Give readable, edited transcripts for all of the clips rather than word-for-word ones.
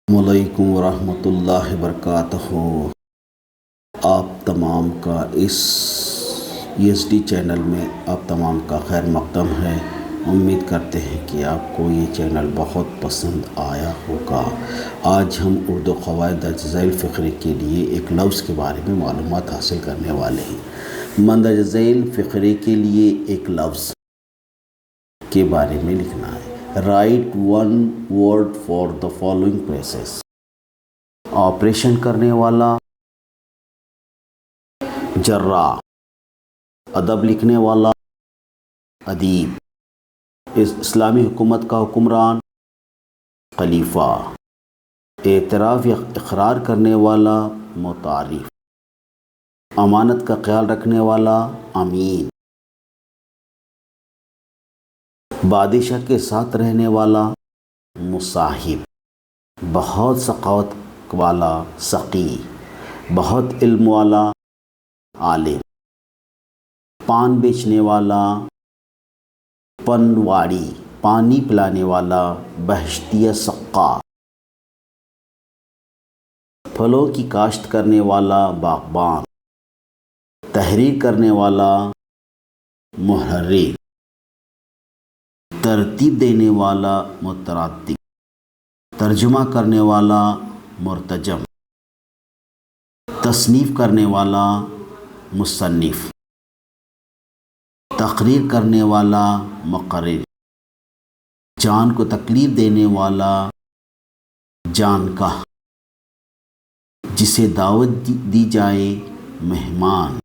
السلام علیکم ورحمۃ اللہ وبرکاتہ۔ آپ تمام کا اس ESD چینل میں آپ تمام کا خیر مقدم ہے۔ امید کرتے ہیں کہ آپ کو یہ چینل بہت پسند آیا ہوگا۔ آج ہم اردو قواعد درج ذیل فقرے کے لیے ایک لفظ کے بارے میں معلومات حاصل کرنے والے ہیں۔ مندرجہ ذیل فقرے کے لیے ایک لفظ کے بارے میں لکھنا ہے۔ Write one word for the following phrases۔ Operation کرنے والا، جراح، ادب لکھنے والا، ادیب، اسلامی حکومت کا حکمران، خلیفہ، اعتراف یا اقرار کرنے والا، متعارف، امانت کا خیال رکھنے والا، امین، بادشاہ کے ساتھ رہنے والا، مصاحب، بہت سخاوت والا، سقی، بہت علم والا، عالم، پان بیچنے والا، پنواڑی، پانی پلانے والا، بہشتیہ سقا، پھلوں کی کاشت کرنے والا، باغبان، تحریر کرنے والا، محرر، ترتیب دینے والا، مترتب، ترجمہ کرنے والا، مرتجم، تصنیف کرنے والا، مصنف، تقریر کرنے والا، مقرر، جان کو تکلیف دینے والا، جانکاہ، جسے دعوت دی جائے، مہمان،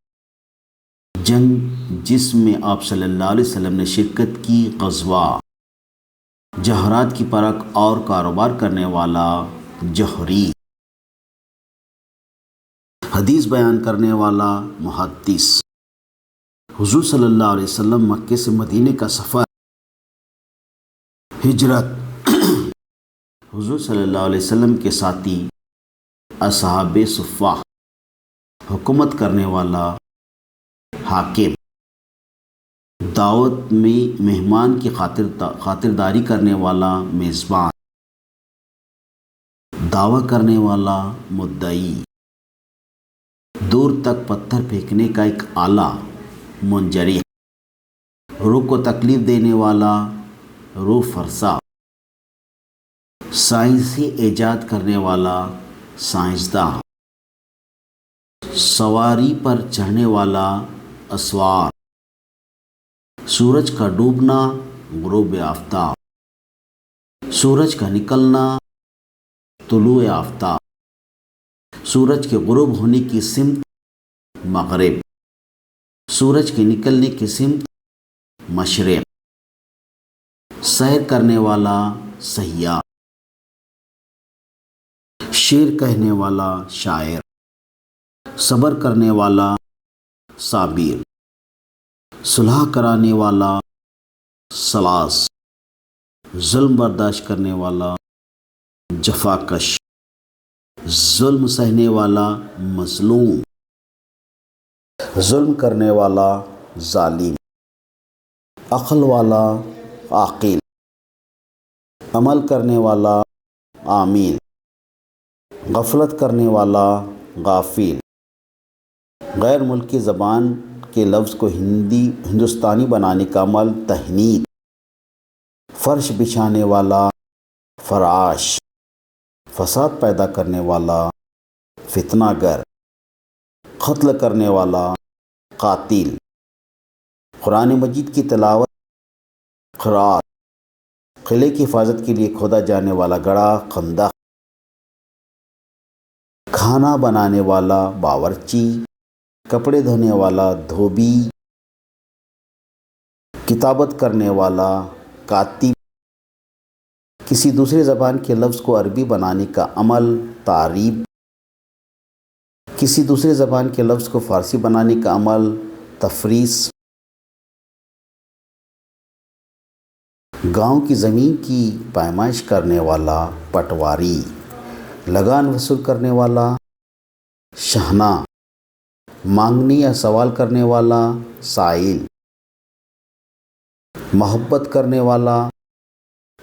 جنگ جس میں آپ صلی اللہ علیہ وسلم نے شرکت کی، غزوہ، جوہرات کی پرکھ اور کاروبار کرنے والا، جوہری، حدیث بیان کرنے والا، محدث، حضور صلی اللہ علیہ وسلم مکے سے مدینے کا سفر، ہجرت، حضور صلی اللہ علیہ وسلم کے ساتھی، اصحاب صفہ، حکومت کرنے والا، حاکم، دعوت میں مہمان کی خاطرداری کرنے والا، میزبان، دعویٰ کرنے والا، مدعی، دور تک پتھر پھینکنے کا ایک آلہ، منجرح، روح کو تکلیف دینے والا، روح فرسا، سائنسی ایجاد کرنے والا، سائنسداں، سواری پر چڑھنے والا، اسوار، سورج کا ڈوبنا، غروب آفتاب، سورج کا نکلنا، طلوع آفتاب، سورج کے غروب ہونے کی سمت، مغرب، سورج کے نکلنے کی سمت، مشرق، سیر کرنے والا، سیاح، شعر کہنے والا، شاعر، صبر کرنے والا، صابر، صلح کرانے والا، سلاس، ظلم برداشت کرنے والا، جفاکش، ظلم سہنے والا، مظلوم، ظلم کرنے والا، ظالم، عقل والا، عاقل، عمل کرنے والا، عامل، غفلت کرنے والا، غافل، غیر ملکی زبان کے لفظ کو ہندوستانی بنانے کا عمل، تہنید، فرش بچھانے والا، فراش، فساد پیدا کرنے والا، فتنہ گر، قتل کرنے والا، قاتل، قرآن مجید کی تلاوت، قرات، قلعے کی حفاظت کے لیے کھودا جانے والا گڑھا، خندق، کھانا بنانے والا، باورچی، کپڑے دھونے والا، دھوبی، کتابت کرنے والا، کاتب، کسی دوسری زبان کے لفظ کو عربی بنانے کا عمل، تعریب، کسی دوسری زبان کے لفظ کو فارسی بنانے کا عمل، تفریس، گاؤں کی زمین کی پیمائش کرنے والا، پٹواری، لگان وصول کرنے والا، شہنا، مانگنے یا سوال کرنے والا، سائل، محبت کرنے والا،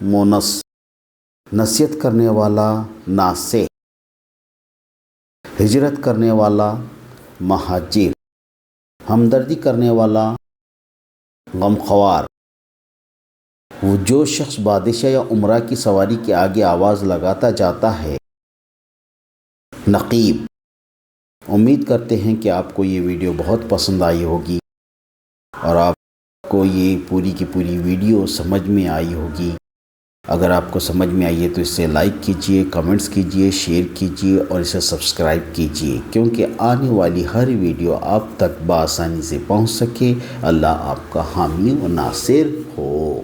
مونس، نصیحت کرنے والا ناصح، ہجرت کرنے والا مہاجر، ہمدردی کرنے والا غمخوار۔ وہ جو شخص بادشاہ یا عمرہ کی سواری کے آگے آواز لگاتا جاتا ہے، نقیب۔ امید کرتے ہیں کہ آپ کو یہ ویڈیو بہت پسند آئی ہوگی اور آپ کو یہ پوری کی پوری ویڈیو سمجھ میں آئی ہوگی۔ اگر آپ کو سمجھ میں آئی ہے تو اسے لائک کیجئے، کمنٹس کیجئے، شیئر کیجئے اور اسے سبسکرائب کیجئے، کیونکہ آنے والی ہر ویڈیو آپ تک بآسانی سے پہنچ سکے۔ اللہ آپ کا حامی و ناصر ہو۔